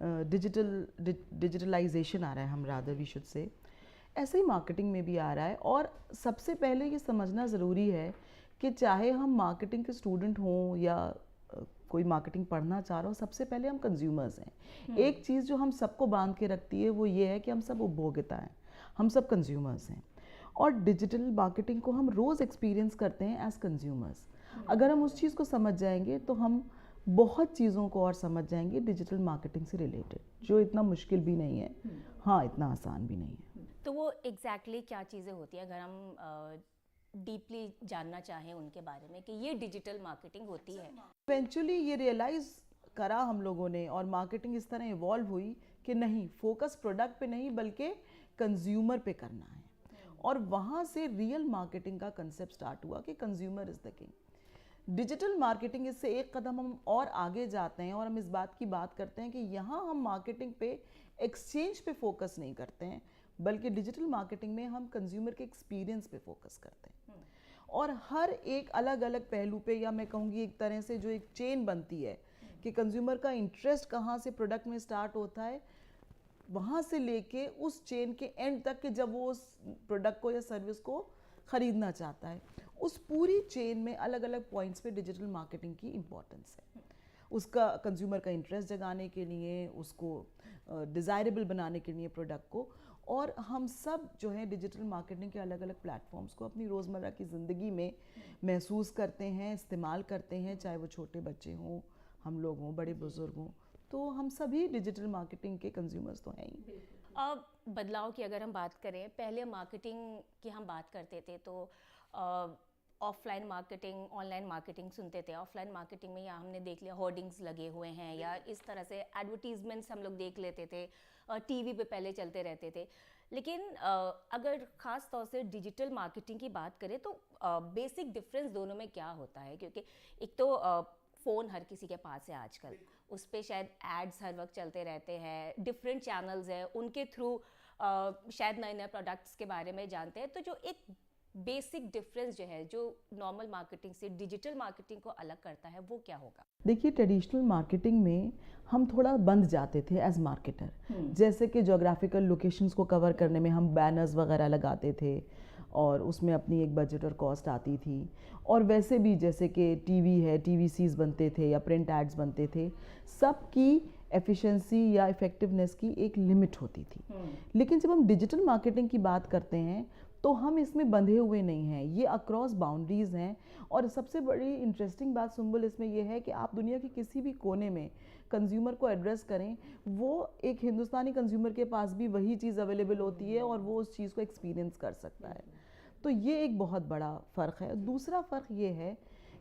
Digitalisation آ رہا ہے, ہم رادر وی شوڈ سے, ایسے ہی مارکیٹنگ میں بھی آ رہا ہے. اور سب سے پہلے یہ سمجھنا ضروری ہے کہ چاہے ہم مارکیٹنگ کے اسٹوڈنٹ ہوں یا کوئی مارکیٹنگ پڑھنا چاہ رہا ہو, سب سے پہلے ہم کنزیومرز ہیں. ایک چیز جو ہم سب کو باندھ کے رکھتی ہے وہ یہ ہے کہ ہم سب اپبھوگتا ہیں, ہم سب کنزیومرز ہیں. اور ڈیجیٹل مارکیٹنگ کو ہم روز ایکسپیرینس کرتے ہیں ایز کنزیومرز. اگر ہم اس چیز کو سمجھ جائیں گے تو ہم بہت چیزوں کو اور سمجھ جائیں گے ڈیجیٹل مارکیٹنگ سے ریلیٹڈ, جو اتنا مشکل بھی نہیں ہے, ہاں اتنا آسان بھی نہیں ہے. تو وہ ایگزیکٹلی کیا چیزیں ہوتی ہیں اگر ہم ڈیپلی جاننا چاہیں ان کے بارے میں کہ یہ ڈیجیٹل مارکیٹنگ ہوتی ہے؟ ایونچولی یہ ریئلائز کرا ہم لوگوں نے, اور مارکیٹنگ اس طرح ایوالو ہوئی کہ نہیں, فوکس پروڈکٹ پہ نہیں بلکہ کنزیومر پہ کرنا ہے. اور وہاں سے ریئل مارکیٹنگ کا کنسیپٹ سٹارٹ ہوا کہ consumer is the king. Digital marketing اس سے ایک قدم ہم اور آگے جاتے ہیں, اور ہم اس بات کی بات کرتے ہیں کہ یہاں ہم مارکیٹنگ پہ ایکسچینج پہ فوکس نہیں کرتے ہیں, بلکہ ڈیجیٹل مارکیٹنگ میں ہم کنزیومر کے ایکسپیرینس پہ فوکس کرتے ہیں. اور ہر ایک الگ الگ پہلو پہ, یا میں کہوں گی ایک طرح سے جو ایک چین بنتی ہے کہ کنزیومر کا انٹرسٹ کہاں سے پروڈکٹ میں سٹارٹ ہوتا ہے, وہاں سے لے کے اس چین کے اینڈ تک کہ جب وہ اس پروڈکٹ کو یا سروس کو خریدنا چاہتا ہے, اس پوری چین میں الگ الگ پوائنٹس پہ ڈیجیٹل مارکیٹنگ کی امپورٹنس ہے. اس کا کنزیومر کا انٹرسٹ جگانے کے لیے, اس کو ڈیزائربل بنانے کے لیے پروڈکٹ کو. اور ہم سب جو ہیں ڈیجیٹل مارکیٹنگ کے الگ الگ پلیٹ فارمز کو اپنی روزمرہ کی زندگی میں محسوس کرتے ہیں, استعمال کرتے ہیں, چاہے وہ چھوٹے بچے ہوں, ہم لوگ ہوں, بڑے بزرگ ہوں. تو ہم سبھی ڈیجیٹل مارکیٹنگ کے کنزیومرز تو ہیں ہی. اب بدلاؤ کی اگر ہم بات کریں, پہلے مارکیٹنگ کی ہم بات کرتے تھے تو of line marketing, on line marketing سنتے تھے. آف لائن مارکیٹنگ میں یا ہم نے دیکھ لیا ہورڈنگز لگے ہوئے ہیں, یا اس طرح سے ایڈورٹیزمنٹس ہم لوگ دیکھ لیتے تھے, ٹی وی پہ پہلے چلتے رہتے تھے. لیکن اگر خاص طور سے ڈیجیٹل مارکیٹنگ کی بات کریں تو بیسک ڈفرینس دونوں میں کیا ہوتا ہے؟ کیونکہ ایک تو فون ہر کسی کے پاس ہے آج کل, اس پہ شاید ایڈز ہر وقت چلتے رہتے ہیں, ڈفرینٹ چینلز ہیں, ان کے تھرو شاید نئے نئے پروڈکٹس کے بارے میں جانتے ہیں. تو جو ایک بیسک ڈفرینس جو ہے جو نارمل مارکیٹنگ سے ڈیجیٹل مارکیٹنگ کو الگ کرتا ہے وہ کیا ہوگا؟ دیکھیے, ٹریڈیشنل مارکیٹنگ میں ہم تھوڑا بند جاتے تھے ایز مارکیٹر, جیسے کہ جغرافیکل لوکیشنز کو کور کرنے میں ہم بینرز وغیرہ لگاتے تھے, اور اس میں اپنی ایک بجٹ اور کاسٹ آتی تھی. اور ویسے بھی جیسے کہ ٹی وی ہے, ٹی وی سیز بنتے تھے یا پرنٹ ایڈز بنتے تھے, سب کی ایفیشنسی یا افیکٹونیس کی ایک لمٹ ہوتی تھی. لیکن جب ہم ڈیجیٹل مارکیٹنگ کی بات کرتے ہیں تو ہم اس میں بندھے ہوئے نہیں ہیں, یہ اکراس باؤنڈریز ہیں. اور سب سے بڑی انٹرسٹنگ بات سنبل اس میں یہ ہے کہ آپ دنیا کے کسی بھی کونے میں کنزیومر کو ایڈریس کریں, وہ ایک ہندوستانی کنزیومر کے پاس بھی وہی چیز اویلیبل ہوتی ہے اور وہ اس چیز کو ایکسپیرینس کر سکتا ہے. تو یہ ایک بہت بڑا فرق ہے. دوسرا فرق یہ ہے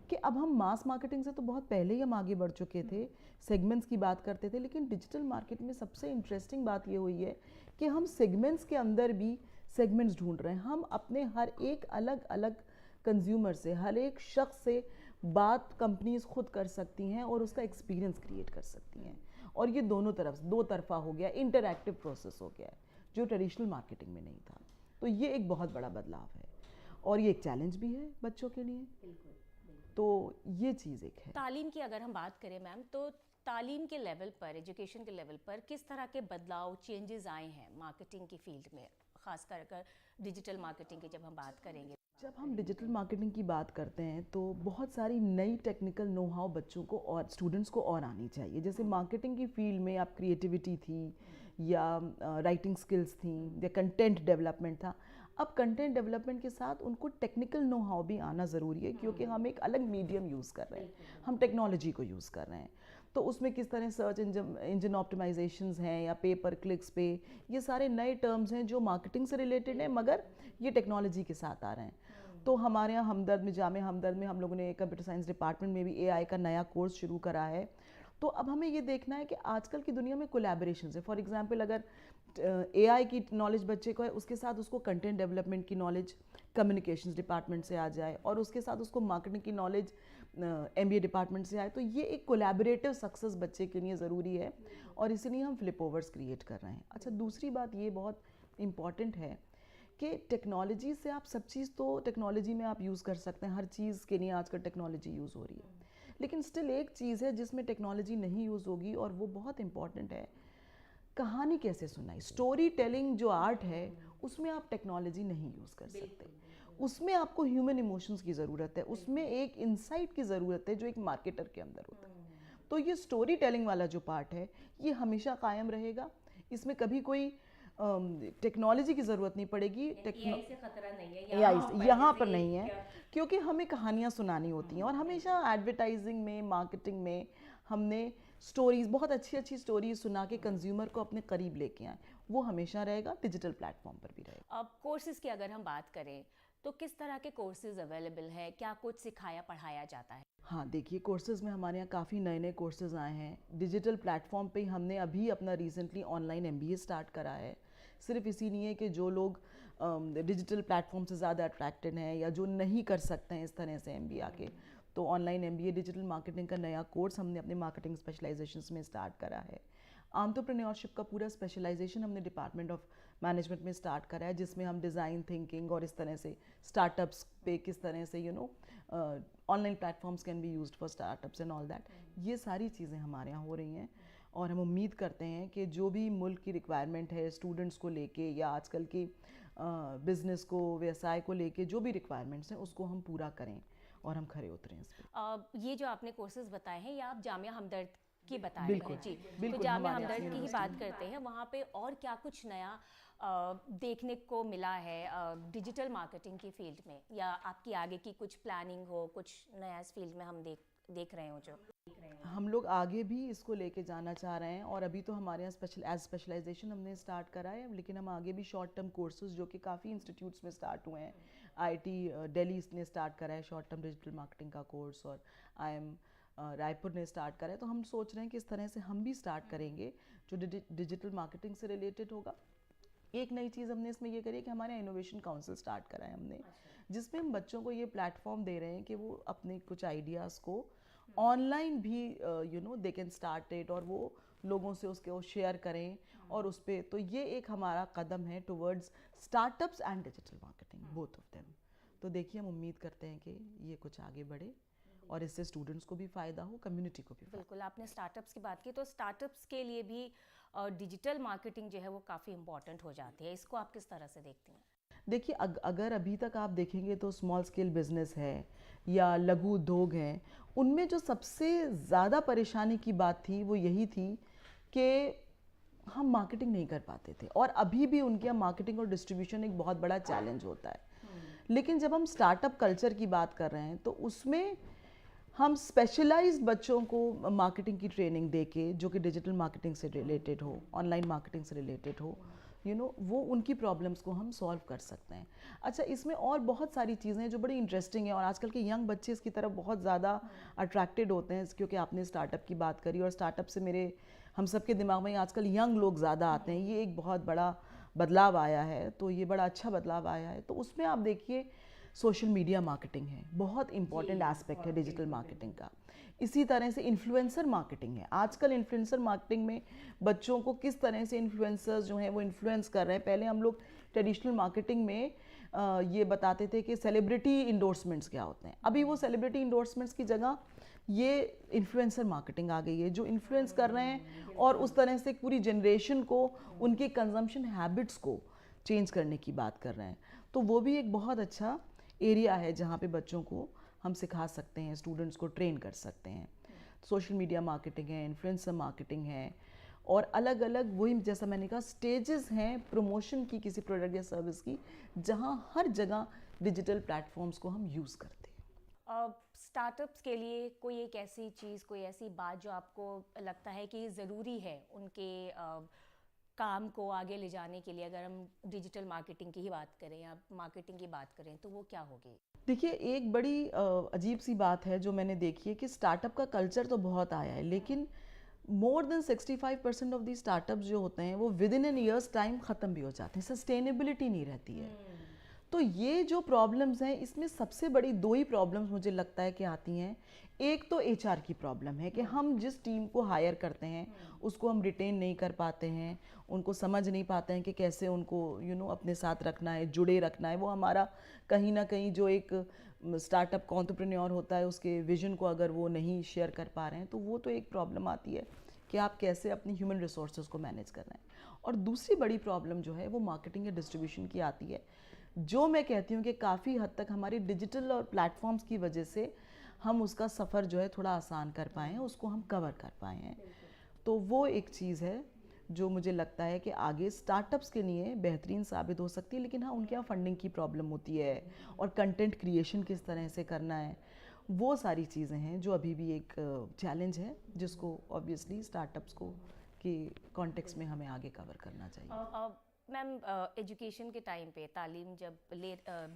کہ اب ہم ماس مارکیٹنگ سے تو بہت پہلے ہی ہم آگے بڑھ چکے تھے, سیگمنٹس کی بات کرتے تھے, لیکن ڈیجیٹل مارکیٹ میں سب سے انٹرسٹنگ بات یہ ہوئی ہے کہ ہم سیگمنٹس کے اندر بھی سیگمنٹس ڈھونڈ رہے ہیں. ہم اپنے ہر ایک الگ الگ کنزیومر سے, ہر ایک شخص سے بات کمپنیز خود کر سکتی ہیں اور اس کا ایکسپیرینس کریٹ کر سکتی ہیں. اور یہ دونوں طرف دو طرفہ ہو گیا, انٹریکٹیو پروسیس ہو گیا ہے, جو ٹریڈیشنل مارکیٹنگ میں نہیں تھا. تو یہ ایک بہت بڑا بدلاؤ ہے, اور یہ ایک چیلنج بھی ہے بچوں کے لیے. تو یہ چیز ایک ہے. تعلیم کی اگر ہم بات کریں میم, تو تعلیم کے لیول پر, ایجوکیشن کے لیول پر کس طرح کے بدلاؤ, چینجز آئے ہیں مارکیٹنگ کی فیلڈ میں, خاص کر ڈیجیٹل مارکیٹنگ کی جب ہم بات کریں گے؟ جب ہم ڈیجیٹل مارکیٹنگ کی بات کرتے ہیں تو بہت ساری نئی ٹیکنیکل نو ہاؤ بچوں کو اور اسٹوڈنٹس کو اور آنی چاہیے. جیسے مارکیٹنگ کی فیلڈ میں آپ کریٹیوٹی تھی, یا رائٹنگ سکلز تھیں, یا کنٹینٹ ڈیولپمنٹ تھا. اب کنٹینٹ ڈیولپمنٹ کے ساتھ ان کو ٹیکنیکل نو ہاؤ بھی آنا ضروری ہے, کیونکہ ہم ایک الگ میڈیم یوز کر رہے ہیں, ہم ٹیکنالوجی کو یوز کر رہے ہیں. تو اس میں کس طرح سرچ انجن آپٹیمائزیشنز ہیں, یا پے پر کلکس پہ, یہ سارے نئے ٹرمز ہیں جو مارکیٹنگ سے ریلیٹڈ ہیں مگر یہ ٹیکنالوجی کے ساتھ آ رہے ہیں. تو ہمارے یہاں ہمدرد میں, جامعہ ہمدرد میں ہم لوگوں نے کمپیوٹر سائنس ڈپارٹمنٹ میں بھی اے آئی کا نیا کورس شروع کرا ہے. تو اب ہمیں یہ دیکھنا ہے کہ آج کل کی دنیا میں کولیبریشنز ہے. فار ایگزامپل, اگر اے آئی کی نالج بچے کو ہے, اس کے ساتھ اس کو کنٹینٹ ڈیولپمنٹ کی نالج کمیونیکیشنز ڈپارٹمنٹ سے آ جائے, اور اس کے ساتھ اس کو مارکیٹنگ کی نالج ایم بی اے ڈپارٹمنٹ سے آئے, تو یہ ایک کولیبریٹو سکسیس بچے کے لیے ضروری ہے, اور اسی لیے ہم فلپ اوورس کریٹ کر رہے ہیں. اچھا, دوسری بات یہ بہت امپورٹنٹ ہے کہ ٹیکنالوجی سے آپ سب چیز تو ٹیکنالوجی میں آپ یوز کر سکتے ہیں, ہر چیز کے لیے آج کل ٹیکنالوجی یوز ہو رہی ہے. لیکن اسٹل ایک چیز ہے جس میں ٹیکنالوجی نہیں یوز ہوگی, اور وہ بہت امپورٹنٹ ہے, کہانی کیسے سنائی. اسٹوری ٹیلنگ جو آرٹ ہے اس میں آپ ٹیکنالوجی نہیں یوز کر سکتے, اس میں آپ کو ہیومن ایموشنز کی ضرورت ہے, اس میں ایک انسائٹ کی ضرورت ہے جو ایک مارکیٹر کے اندر ہوتا ہے. تو یہ اسٹوری ٹیلنگ والا جو پارٹ ہے یہ ہمیشہ قائم رہے گا, اس میں کبھی کوئی ٹیکنالوجی کی ضرورت نہیں پڑے گی. سے خطرہ نہیں ہے یہاں پر نہیں ہے, کیونکہ ہمیں کہانیاں سنانی ہوتی ہیں, اور ہمیشہ ایڈورٹائزنگ میں, مارکیٹنگ میں ہم نے سٹوریز, بہت اچھی اچھی سٹوریز سنا کے کنزیومر کو اپنے قریب لے کے آئیں. وہ ہمیشہ رہے گا, ڈیجیٹل پلیٹ فارم پر بھی رہے گا. اب کورسز کی اگر ہم بات کریں تو کس طرح کے کورسز اویلیبل ہیں, کیا کچھ سکھایا پڑھایا جاتا ہے؟ ہاں دیکھیے, کورسز میں ہمارے یہاں کافی نئے نئے کورسز آئے ہیں. ڈیجیٹل پلیٹ فارم پہ ہم نے ابھی اپنا recently on line MBA start کرا ہے. صرف اسی لیے کہ جو لوگ ڈیجیٹل پلیٹ فارم سے زیادہ اٹریکٹڈ ہیں یا جو نہیں کر سکتے ہیں اس طرح سے MBA آ کے, تو on line MBA digital marketing کا نیا کورس ہم نے اپنے مارکیٹنگ اسپیشلائزیشنس میں اسٹارٹ کرا ہے. انٹرپرینیورشپ کا پورا اسپیشلائزیشن ہم نے ڈپارٹمنٹ آف مینجمنٹ میں اسٹارٹ کرا ہے, جس میں ہم ڈیزائن تھنکنگ اور اس طرح سے اسٹارٹ اپس پہ کس طرح سے online platforms can be used for startups and all that. یہ ساری چیزیں ہمارے یہاں ہو رہی ہیں, اور ہم امید کرتے ہیں کہ جو بھی ملک کی ریکوائرمنٹ ہے اسٹوڈنٹس کو لے کے یا آج کل کی بزنس کو, ویوسائے کو لے کے جو بھی ریکوائرمنٹس ہیں اس کو ہم پورا کریں اور ہم کھڑے اتریں اس پہ. یہ جو آپ نے کورسز بتائے ہیں یہ آپ جامعہ ہمدرد کی بتا رہے ہیں؟ جی, تو جامعہ ہمدرد کی ہی بات کرتے ہیں, وہاں پہ اور کیا کچھ نیا دیکھنے کو ملا ہے ڈیجیٹل مارکیٹنگ کی فیلڈ میں, یا آپ کی آگے کی کچھ پلاننگ ہو, کچھ نیا اس فیلڈ میں ہم دیکھ رہے ہوں جو ہم لوگ آگے بھی اس کو لے کے جانا چاہ رہے ہیں. اور ابھی تو ہمارے یہاں اسپیشلائزیشن ہم نے اسٹارٹ کرا ہے, لیکن ہم آگے بھی شارٹ ٹرم کورسز جو کہ کافی انسٹیٹیوٹس میں اسٹارٹ ہوئے ہیں, IIT دہلی نے اسٹارٹ کرا ہے شارٹ ٹرم ڈیجیٹل مارکیٹنگ کا کورس, اور IIM رائے پور نے اسٹارٹ کرا ہے. تو ہم سوچ رہے ہیں کہ اس طرح سے ہم بھی اسٹارٹ کریں گے جو ڈیجیٹل مارکیٹنگ سے ریلیٹڈ ہوگا. ایک نئی چیز ہم نے اس میں یہ کری ہے کہ ہمارے انوویشن کاؤنسل اسٹارٹ کرا ہے ہم نے, جس میں ہم بچوں کو یہ پلیٹ فارم دے رہے ہیں کہ وہ اپنے کچھ آئیڈیاز کو آن لائن بھی دے کین اسٹارٹ اٹ, اور وہ لوگوں سے اس کو شیئر کریں اور اس پہ. تو یہ ایک ہمارا قدم ہے towards start ups and digital marketing, both of them. تو دیکھیے ہم امید کرتے ہیں کہ یہ کچھ آگے بڑھے اور اس سے اسٹوڈنٹس کو بھی فائدہ ہو, کمیونٹی کو بھی فائدہ. بالکل, آپ نے اسٹارٹ اپس کی بات کی, تو اسٹارٹ اپس کے لیے بھی ڈیجیٹل مارکیٹنگ جو ہے وہ کافی امپورٹنٹ ہو جاتی ہے. اس کو آپ کس طرح سے دیکھتی ہیں؟ دیکھیے اگر ابھی تک آپ دیکھیں گے تو اسمال اسکیل بزنس ہے یا لگو ادھوگ ہیں, ان میں جو سب سے زیادہ پریشانی کی بات تھی وہ یہی تھی کہ ہم مارکیٹنگ نہیں کر پاتے تھے, اور ابھی بھی ان کے یہاں مارکیٹنگ اور ڈسٹریبیوشن ایک بہت بڑا چیلنج ہوتا ہے. لیکن جب ہم اسٹارٹ اپ کلچر کی بات کر رہے ہیں تو اس میں ہم اسپیشلائزڈ بچوں کو مارکیٹنگ کی ٹریننگ دے کے, جو کہ ڈیجیٹل مارکیٹنگ سے related who, on line marketing سے ریلیٹڈ ہو, وہ ان کی پرابلمس کو ہم سالو کر سکتے ہیں. اچھا, اس میں اور بہت ساری چیزیں ہیں جو بڑی انٹرسٹنگ ہیں, اور آج کل کے ینگ بچے اس کی طرف بہت زیادہ اٹریکٹیڈ ہوتے ہیں, کیونکہ آپ نے اسٹارٹ اپ کی بات کری, اور اسٹارٹ اپ سے ہم سب کے دماغ میں آج کل ینگ لوگ زیادہ آتے ہیں. یہ ایک بہت بڑا بدلاؤ آیا ہے, تو یہ بڑا اچھا بدلاؤ آیا ہے. تو اس میں آپ دیکھیے سوشل میڈیا مارکیٹنگ ہے, بہت امپورٹنٹ ایسپیکٹ ہے ڈیجیٹل مارکیٹنگ کا. اسی طرح سے انفلوئنسر مارکیٹنگ ہے. آج کل انفلوئنسر مارکیٹنگ میں بچوں کو کس طرح سے انفلوئنسرز جو ہیں وہ انفلوئنس کر رہے ہیں. پہلے ہم لوگ ٹریڈیشنل مارکیٹنگ میں یہ بتاتے تھے کہ سیلیبریٹی انڈورسمنٹس کیا ہوتے ہیں. ابھی وہ سیلیبریٹی انڈورسمنٹس کی جگہ یہ انفلوئنسر مارکیٹنگ آ گئی ہے, جو انفلوئنس کر رہے ہیں اور اس طرح سے پوری جنریشن کو ان کے کنزمپشن ہیبٹس کو چینج کرنے کی بات کر رہے ہیں. تو وہ بھی ایک بہت اچھا ایریا ہے جہاں پہ بچوں کو ہم سکھا سکتے ہیں, اسٹوڈنٹس کو ٹرین کر سکتے ہیں. سوشل میڈیا مارکیٹنگ ہے, انفلوئنسر مارکیٹنگ ہے, اور الگ الگ وہی جیسا میں نے کہا سٹیجز ہیں پروموشن کی کسی پروڈکٹ یا سروس کی, جہاں ہر جگہ ڈیجیٹل پلیٹ فارمز کو ہم یوز کرتے ہیں. اسٹارٹ اپس کے لیے کوئی ایک ایسی چیز, کوئی ایسی بات جو آپ کو لگتا ہے کہ ضروری ہے ان کے کام کو آگے لے جانے کے لیے, اگر ہم ڈیجیٹل مارکیٹنگ کی ہی بات کریں یا مارکیٹنگ کی بات کریں, تو وہ کیا ہوگی؟ دیکھیے ایک بڑی عجیب سی بات ہے جو میں نے دیکھی ہے کہ اسٹارٹ اپ کا کلچر تو بہت آیا ہے, لیکن مور دین 65% آف دی اسٹارٹ اپس جو ہوتے ہیں وہ with in an years time ختم بھی ہو جاتے ہیں, سسٹینیبلٹی نہیں رہتی ہے. تو یہ جو پرابلمز ہیں, اس میں سب سے بڑی دو ہی پرابلمز مجھے لگتا ہے کہ آتی ہیں. ایک تو HR کی پرابلم ہے کہ ہم جس ٹیم کو ہائر کرتے ہیں اس کو ہم ریٹین نہیں کر پاتے ہیں, ان کو سمجھ نہیں پاتے ہیں کہ کیسے ان کو اپنے ساتھ رکھنا ہے, جڑے رکھنا ہے. وہ ہمارا کہیں نہ کہیں جو ایک اسٹارٹ اپ انٹرپرینیور ہوتا ہے اس کے ویژن کو اگر وہ نہیں شیئر کر پا رہے ہیں تو وہ تو ایک پرابلم آتی ہے. کہ آپ کیسے اپنی ہیومن ریسورسز کو مینیج کر رہے ہیں. اور دوسری بڑی پرابلم جو ہے وہ مارکیٹنگ یا ڈسٹریبیوشن کی آتی ہے, جو میں کہتی ہوں کہ کافی حد تک ہماری ڈیجیٹل اور پلیٹ فارمز کی وجہ سے ہم اس کا سفر جو ہے تھوڑا آسان کر پائے ہیں, اس کو ہم کور کر پائے ہیں. تو وہ ایک چیز ہے جو مجھے لگتا ہے کہ آگے سٹارٹ اپس کے لیے بہترین ثابت ہو سکتی ہے, لیکن ہاں ان کے یہاں فنڈنگ کی پرابلم ہوتی ہے, اور کنٹینٹ کریشن کس طرح سے کرنا ہے, وہ ساری چیزیں ہیں جو ابھی بھی ایک چیلنج ہے, جس کو آبویسلی سٹارٹ اپس کو کی کانٹیکس میں ہمیں آگے کور کرنا چاہیے. میم ایجوکیشن کے ٹائم پہ تعلیم جب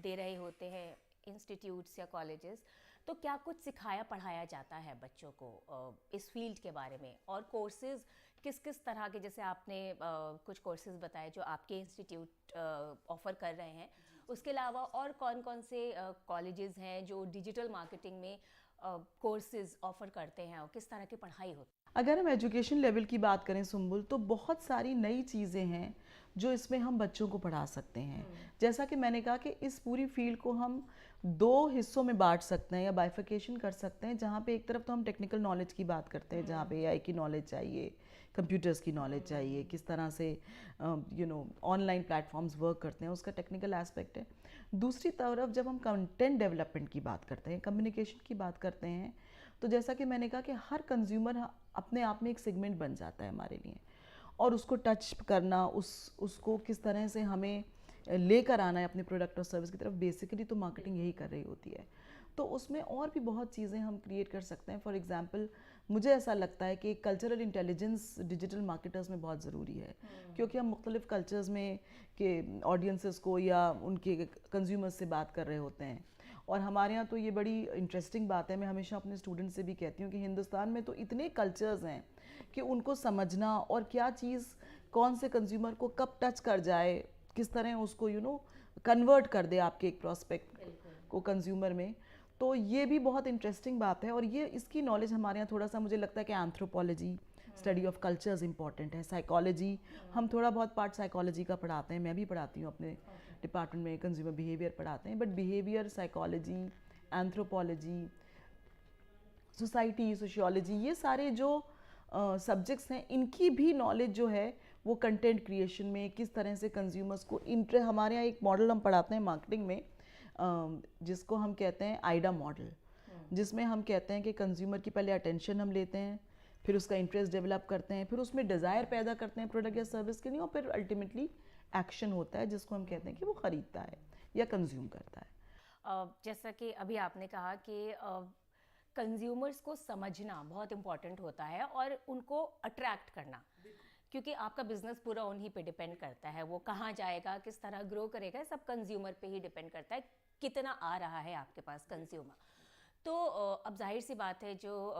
دے رہے ہوتے ہیں انسٹیٹیوٹس یا کالجز, تو کیا کچھ سکھایا پڑھایا جاتا ہے بچوں کو اس فیلڈ کے بارے میں, اور کورسز کس طرح کے, جیسے آپ نے کچھ کورسز بتائے جو آپ کے انسٹیٹیوٹ آفر کر رہے ہیں, اس کے علاوہ اور کون سے کالجز ہیں جو ڈیجیٹل مارکیٹنگ میں کورسز آفر کرتے ہیں, اور کس طرح کی پڑھائی ہوتی ہے؟ اگر ہم ایجوکیشن لیول کی بات کریں سنبل, تو بہت ساری نئی چیزیں ہیں جو اس میں ہم بچوں کو پڑھا سکتے ہیں. جیسا کہ میں نے کہا کہ اس پوری فیلڈ کو ہم 2 حصوں میں بانٹ سکتے ہیں یا بائیفیکیشن کر سکتے ہیں, جہاں پہ ایک طرف تو ہم ٹیکنیکل نالج کی بات کرتے ہیں, جہاں پہ اے آئی کی نالج چاہیے, کمپیوٹرز کی نالج چاہیے, کس طرح سے online platforms work کرتے ہیں, اس کا ٹیکنیکل ایسپیکٹ ہے. دوسری طرف جب ہم کنٹینٹ ڈیولپمنٹ کی بات کرتے ہیں, کمیونیکیشن کی بات کرتے ہیں, تو جیسا کہ میں نے کہا کہ ہر کنزیومر اپنے آپ میں ایک سیگمنٹ بن جاتا ہے ہمارے لیے, اور اس کو ٹچ کرنا, اس کو کس طرح سے ہمیں لے کر آنا ہے اپنے پروڈکٹ اور سروس کی طرف, بیسیکلی تو مارکیٹنگ یہی کر رہی ہوتی ہے. تو اس میں اور بھی بہت چیزیں ہم کریٹ کر سکتے ہیں. فار ایگزامپل مجھے ایسا لگتا ہے کہ کلچرل انٹیلیجنس ڈیجیٹل مارکیٹرز میں بہت ضروری ہے, کیونکہ ہم مختلف کلچرز میں کہ آڈینسز کو یا ان کے کنزیومرز سے بات کر رہے ہوتے ہیں. اور ہمارے ہاں تو یہ بڑی انٹرسٹنگ بات ہے, میں ہمیشہ اپنے اسٹوڈنٹ سے بھی کہتی ہوں کہ ہندوستان میں تو اتنے کلچرز ہیں کہ ان کو سمجھنا, اور کیا چیز کون سے کنزیومر کو کب ٹچ کر جائے, کس طرح اس کو کنورٹ کر دے آپ کے ایک پراسپیکٹ کو کنزیومر میں, تو یہ بھی بہت انٹرسٹنگ بات ہے. اور یہ اس کی نالج ہمارے یہاں تھوڑا سا مجھے لگتا ہے کہ anthropology, study of cultures important ہے. سائیکالوجی, ہم تھوڑا بہت پارٹ سائیکالوجی کا پڑھاتے ہیں, میں بھی پڑھاتی ہوں اپنے ڈپارٹمنٹ میں, کنزیومر بیہیویئر پڑھاتے ہیں, but behaviour, psychology, anthropology, society, sociology, یہ سارے جو سبجیکٹس ہیں, ان کی بھی نالج جو ہے وہ کنٹینٹ کریشن میں کس طرح سے کنزیومرز کو ہمارے یہاں ایک ماڈل ہم پڑھاتے ہیں مارکیٹنگ میں, جس کو ہم کہتے ہیں آئیڈا ماڈل, جس میں ہم کہتے ہیں کہ کنزیومر کی پہلے اٹینشن ہم لیتے ہیں, پھر اس کا انٹرسٹ ڈیولپ کرتے ہیں, پھر اس میں ڈیزائر پیدا کرتے ہیں پروڈکٹ یا سروس کے لیے, اور پھر الٹیمیٹلی ایکشن ہوتا ہے جس کو ہم کہتے ہیں کہ وہ خریدتا ہے یا کنزیوم کرتا ہے. جیسا کہ ابھی آپ نے کہا کہ کنزیومرز کو سمجھنا بہت امپورٹنٹ ہوتا ہے, اور ان کو اٹریکٹ کرنا, کیونکہ آپ کا بزنس پورا انہی پہ ڈیپینڈ کرتا ہے, وہ کہاں جائے گا, کس طرح گرو کرے گا, سب کنزیومر پہ ہی ڈیپینڈ کرتا ہے, کتنا آ رہا ہے آپ کے پاس کنزیومر. تو اب ظاہر سی بات ہے جو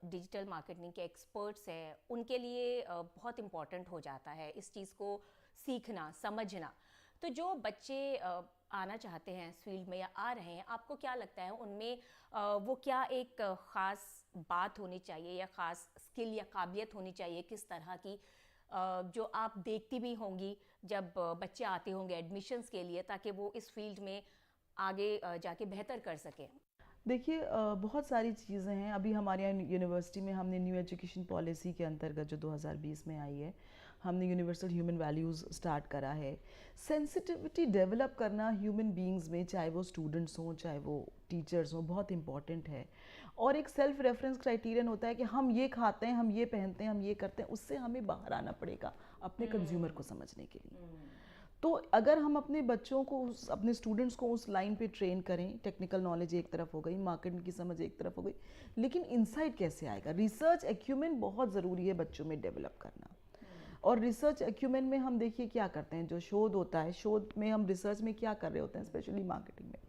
ڈیجیٹل مارکیٹنگ کے ایکسپرٹس ہیں ان کے لیے بہت امپورٹنٹ ہو جاتا ہے اس چیز کو سیکھنا, سمجھنا. تو جو بچے آنا چاہتے ہیں اس فیلڈ میں یا آ رہے ہیں, آپ کو کیا لگتا ہے ان میں وہ کیا ایک خاص بات ہونی چاہیے یا خاص اسکل یا قابلیت ہونی چاہیے کس طرح کی, جو آپ دیکھتی بھی ہوں گی جب بچے آتے ہوں گے ایڈمیشنز کے لیے, تاکہ وہ اس فیلڈ میں آگے جا کے بہتر کر سکیں؟ دیکھیے بہت ساری چیزیں ہیں. ابھی ہمارے یہاں یونیورسٹی میں ہم نے نیو ایجوکیشن پالیسی کے انترگت جو 2020 میں آئی ہے, ہم نے یونیورسل ہیومن ویلیوز سٹارٹ کرا ہے. سینسٹیوٹی ڈیولپ کرنا ہیومن بینگز میں, چاہے وہ اسٹوڈنٹس ہوں چاہے وہ ٹیچرز ہوں, بہت امپورٹنٹ ہے. اور ایک سیلف ریفرنس کرائٹیرین ہوتا ہے کہ ہم یہ کھاتے ہیں, ہم یہ پہنتے ہیں, ہم یہ کرتے ہیں, اس سے ہمیں باہر آنا پڑے گا اپنے کنزیومر کو سمجھنے کے لیے. تو اگر ہم اپنے بچوں کو, اپنے اسٹوڈنٹس کو اس لائن پہ ٹرین کریں, ٹیکنیکل نالج ایک طرف ہو گئی, مارکیٹنگ کی سمجھ ایک طرف ہو گئی, لیکن انسائٹ کیسے آئے گا؟ ریسرچ ایکیومن بہت ضروری ہے بچوں میں ڈیولپ کرنا. اور ریسرچ ایکیومن میں ہم دیکھیے کیا کرتے ہیں, جو شودھ ہوتا ہے, شودھ میں ہم ریسرچ میں کیا کر رہے ہوتے ہیں, اسپیشلی مارکیٹنگ میں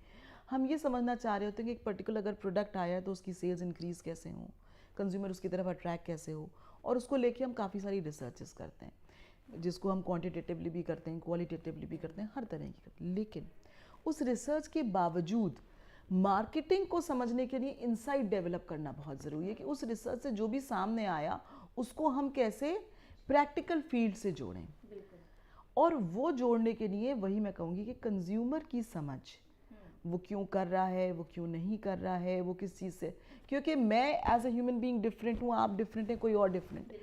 ہم یہ سمجھنا چاہ رہے ہوتے ہیں کہ ایک پرٹیکولر اگر پروڈکٹ آیا ہے تو اس کی سیلز انکریز کیسے ہوں, کنزیومر اس کی طرف اٹریکٹ کیسے ہو, اور اس کو لے کے ہم کافی ساری ریسرچز کرتے ہیں, جس کو ہم کوانٹیٹیولی بھی کرتے ہیں, کوالیٹیٹیولی بھی کرتے ہیں, ہر طرح کی کرتے ہیں. لیکن اس ریسرچ کے باوجود مارکیٹنگ کو سمجھنے کے لیے انسائٹ ڈیولپ کرنا بہت ضروری ہے کہ اس ریسرچ سے جو بھی سامنے آیا اس کو ہم کیسے پریکٹیکل فیلڈ سے جوڑیں. اور وہ جوڑنے کے لیے وہی میں کہوں گی کہ کنزیومر کی سمجھ, وہ کیوں کر رہا ہے, وہ کیوں نہیں کر رہا ہے, وہ کس چیز سے, کیونکہ میں as a human being different ہوں, آپ ڈفرینٹ ہیں, کوئی اور ڈفرینٹ.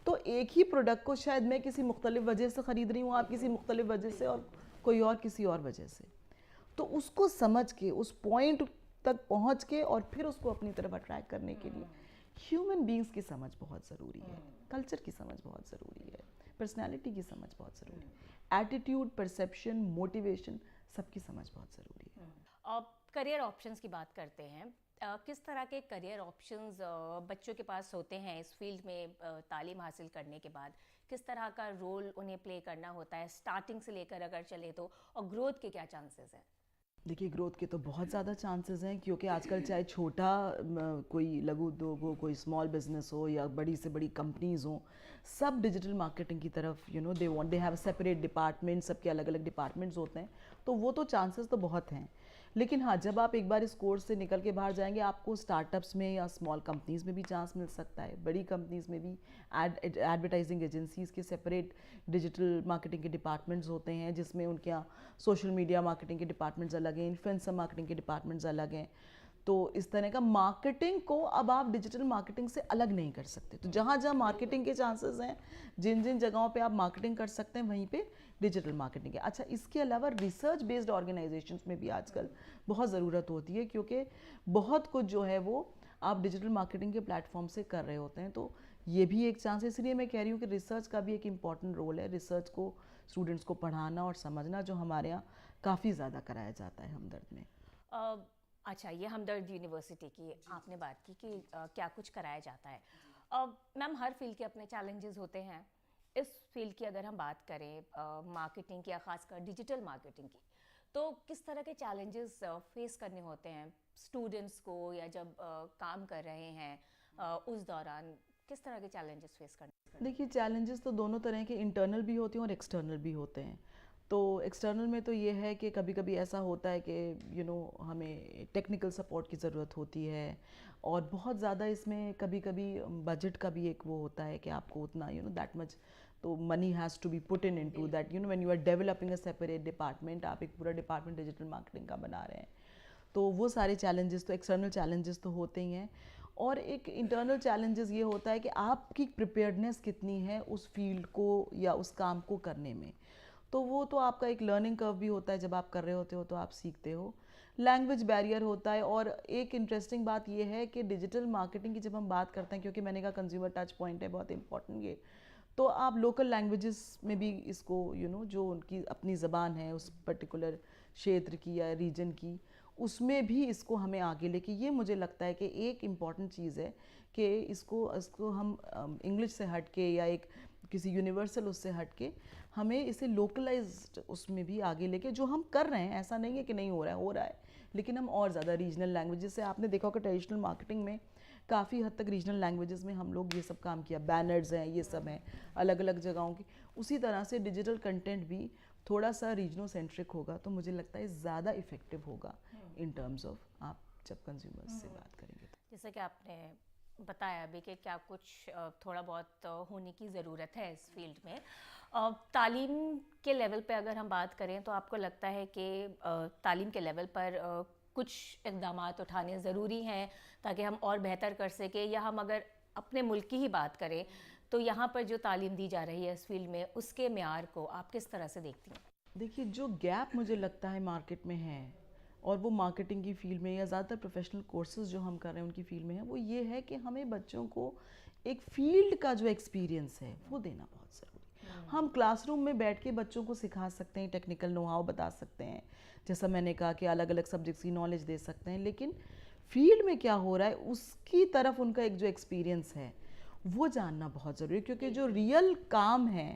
تو ایک ہی پروڈکٹ کو شاید میں کسی مختلف وجہ سے خرید رہی ہوں, آپ کسی مختلف وجہ سے, اور کوئی اور کسی اور وجہ سے. تو اس کو سمجھ کے, اس پوائنٹ تک پہنچ کے, اور پھر اس کو اپنی طرف اٹریکٹ کرنے کے لیے ہیومن بینگز کی سمجھ بہت ضروری ہے, کلچر کی سمجھ بہت ضروری ہے, پرسنالٹی کی سمجھ بہت ضروری ہے, ایٹیٹیوڈ, پرسیپشن, موٹیویشن, سب کی سمجھ بہت ضروری ہے. کریئر آپشنز کی بات کرتے ہیں, کس طرح کے کریئر آپشنز بچوں کے پاس ہوتے ہیں اس فیلڈ میں تعلیم حاصل کرنے کے بعد؟ کس طرح کا رول انہیں پلے کرنا ہوتا ہے اسٹارٹنگ سے لے کر اگر چلے تو, اور گروتھ کے کیا چانسز ہیں؟ دیکھیے گروتھ کے تو بہت زیادہ چانسز ہیں, کیونکہ آج کل چاہے چھوٹا کوئی لگو ادیوگ ہو, کوئی اسمال بزنس ہو, یا بڑی سے بڑی کمپنیز ہوں, سب ڈیجیٹل مارکیٹنگ کی طرف دے ہیو سیپریٹ ڈپارٹمنٹ, سب کے الگ الگ ڈپارٹمنٹس ہوتے ہیں, تو وہ تو چانسز تو بہت ہیں. لیکن ہاں, جب آپ ایک بار اس کورس سے نکل کے باہر جائیں گے, آپ کو اسٹارٹ اپس میں یا اسمال کمپنیز میں بھی چانس مل سکتا ہے, بڑی کمپنیز میں بھی. ایڈورٹائزنگ ایجنسیز کے سیپریٹ ڈیجیٹل مارکیٹنگ کے ڈپارٹمنٹس ہوتے ہیں, جس میں ان کے یہاں سوشل میڈیا مارکیٹنگ کے ڈپارٹمنٹس الگ ہیں, انفلوئنسر مارکیٹنگ کے ڈپارٹمنٹس الگ ہیں. تو اس طرح کا مارکیٹنگ کو اب آپ ڈیجیٹل مارکیٹنگ سے الگ نہیں کر سکتے. تو جہاں جہاں مارکیٹنگ کے چانسز ہیں, جن جن جگہوں پہ آپ مارکیٹنگ کر سکتے ہیں, وہیں پہ ڈیجیٹل مارکیٹنگ ہے. اچھا, اس کے علاوہ ریسرچ بیسڈ آرگنائزیشنس میں بھی آج کل بہت ضرورت ہوتی ہے, کیونکہ بہت کچھ جو ہے وہ آپ ڈیجیٹل مارکیٹنگ کے پلیٹ فارم سے کر رہے ہوتے ہیں. تو یہ بھی ایک چانس ہے. اس لیے میں کہہ رہی ہوں کہ ریسرچ کا بھی ایک امپورٹنٹ رول ہے, ریسرچ کو اسٹوڈنٹس کو پڑھانا اور سمجھنا, جو ہمارے یہاں کافی زیادہ کرایا جاتا ہے ہمدرد میں. اچھا, یہ ہمدرد یونیورسٹی کی آپ نے بات کی کہ کیا کچھ کرایا جاتا ہے. میم, ہر فیلڈ کے اپنے چیلنجز ہوتے ہیں. اس فیلڈ کی اگر ہم بات کریں مارکیٹنگ کی, یا خاص کر ڈیجیٹل مارکیٹنگ کی, تو کس طرح کے چیلنجز فیس کرنے ہوتے ہیں اسٹوڈنٹس کو, یا جب کام کر رہے ہیں اس دوران کس طرح کے چیلنجز فیس کرنے؟ دیکھیے, چیلنجز تو دونوں طرح کے, انٹرنل بھی ہوتے ہیں اور ایکسٹرنل بھی ہوتے ہیں. تو ایکسٹرنل میں تو یہ ہے کہ کبھی کبھی ایسا ہوتا ہے کہ ہمیں ٹیکنیکل سپورٹ کی ضرورت ہوتی ہے, اور بہت زیادہ اس میں کبھی کبھی بجٹ کا بھی ایک وہ ہوتا ہے کہ آپ کو اتنا دیٹ مچ, تو money has to be put into that, when you are developing a separate department, آپ ایک پورا ڈپارٹمنٹ ڈیجیٹل مارکیٹنگ کا بنا رہے ہیں. تو وہ سارے چیلنجز تو ایکسٹرنل چیلنجز تو ہوتے ہی ہیں. اور ایک انٹرنل چیلنجز یہ ہوتا ہے کہ آپ کی پریپیئرڈنیس کتنی ہے اس فیلڈ کو یا اس کام کو کرنے میں. تو وہ تو آپ کا ایک لرننگ کرو بھی ہوتا ہے, جب آپ کر رہے ہوتے ہو تو آپ سیکھتے ہو. لینگویج بیریئر ہوتا ہے. اور ایک انٹرسٹنگ بات یہ ہے کہ ڈیجیٹل مارکیٹنگ کی جب ہم بات کرتے ہیں, کیونکہ میں نے کہا کنزیومر ٹچ پوائنٹ ہے بہت امپورٹنٹ یہ, تو آپ لوکل لینگویجز میں بھی اس کو جو ان کی اپنی زبان ہے اس پرٹیکولر چھیتر کی یا ریجن کی, اس میں بھی اس کو ہمیں آگے لے کے, یہ مجھے لگتا ہے کہ ایک امپورٹنٹ چیز ہے کہ اس کو ہم انگلش سے ہٹ کے یا ایک کسی یونیورسل اس سے ہٹ کے ہمیں اسے لوکلائزڈ اس میں بھی آگے لے کے, جو ہم کر رہے ہیں, ایسا نہیں ہے کہ نہیں ہو رہا ہے, لیکن ہم اور زیادہ ریجنل لینگویجز سے, آپ نے دیکھا کہ ٹریڈیشنل مارکیٹنگ میں کافی حد تک ریجنل لینگویجز میں ہم لوگ یہ سب کام کیا, بینرز ہیں, یہ سب ہیں الگ الگ جگہوں کی. اسی طرح سے ڈیجیٹل کنٹینٹ بھی تھوڑا سا ریجنو سینٹرک ہوگا, تو مجھے لگتا ہے زیادہ افیکٹو ہوگا ان ٹرمز آف آپ جب کنزیومرز سے بات کریں گے. جیسا کہ آپ نے بتایا ابھی کہ کیا کچھ تھوڑا بہت ہونے کی ضرورت ہے اس فیلڈ میں. تعلیم کے لیول پہ اگر ہم بات کریں تو آپ کو لگتا ہے کہ تعلیم کے لیول پر کچھ اقدامات اٹھانے ضروری ہیں تاکہ ہم اور بہتر کر سکیں, یا ہم اگر اپنے ملک کی ہی بات کریں تو یہاں پر جو تعلیم دی جا رہی ہے اس فیلڈ میں, اس کے معیار کو آپ کس طرح سے دیکھتی ہیں؟ دیکھیے, جو گیپ مجھے لگتا ہے مارکیٹ میں ہے, اور وہ مارکیٹنگ کی فیلڈ میں یا زیادہ تر پروفیشنل کورسز جو ہم کر رہے ہیں ان کی فیلڈ میں ہے, وہ یہ ہے کہ ہمیں بچوں کو ایک فیلڈ کا جو ایکسپیرینس ہے وہ دینا بہت ضروری ہے. ہم کلاس روم میں بیٹھ کے بچوں کو سکھا سکتے ہیں, ٹیکنیکل نو ہاؤ بتا سکتے ہیں, جیسا میں نے کہا کہ الگ الگ سبجیکٹس کی نالج دے سکتے ہیں, لیکن فیلڈ میں کیا ہو رہا ہے اس کی طرف ان کا ایک جو ایکسپیرینس ہے وہ جاننا بہت ضروری ہے, کیونکہ جو ریئل کام ہے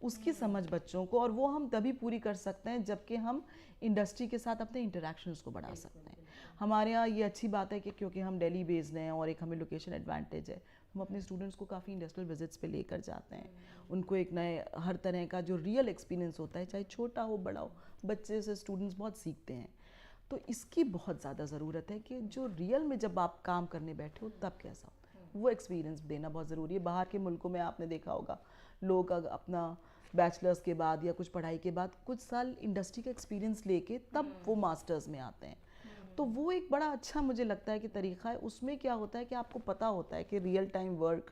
اس کی سمجھ بچوں کو, اور وہ ہم تبھی پوری کر سکتے ہیں جب کہ ہم انڈسٹری کے ساتھ اپنے انٹریکشنز کو بڑھا سکتے ہیں. ہمارے یہاں یہ اچھی بات ہے کہ کیونکہ ہم ڈیلی بیسڈ ہیں اور ایک ہمیں لوکیشن ایڈوانٹیج ہے, ہم اپنے اسٹوڈنٹس کو کافی انڈسٹریل وزٹس پہ لے کر جاتے ہیں, ان کو ایک نئے ہر طرح کا جو ریئل ایکسپیرینس ہوتا ہے, چاہے چھوٹا ہو بڑا ہو, بچے سے اسٹوڈنٹس بہت سیکھتے ہیں. تو اس کی بہت زیادہ ضرورت ہے کہ جو ریئل میں جب آپ کام کرنے بیٹھے ہو تب کیسا ہوتا ہے, وہ ایکسپیرینس دینا بہت ضروری ہے. باہر کے ملکوں میں آپ نے دیکھا ہوگا لوگ اپنا بیچلرز کے بعد یا کچھ پڑھائی کے بعد کچھ سال انڈسٹری کا ایکسپیرینس لے کے تب وہ ماسٹرز میں آتے ہیں. تو وہ ایک بڑا اچھا مجھے لگتا ہے کہ طریقہ ہے. اس میں کیا ہوتا ہے کہ آپ کو پتہ ہوتا ہے کہ ریئل ٹائم ورک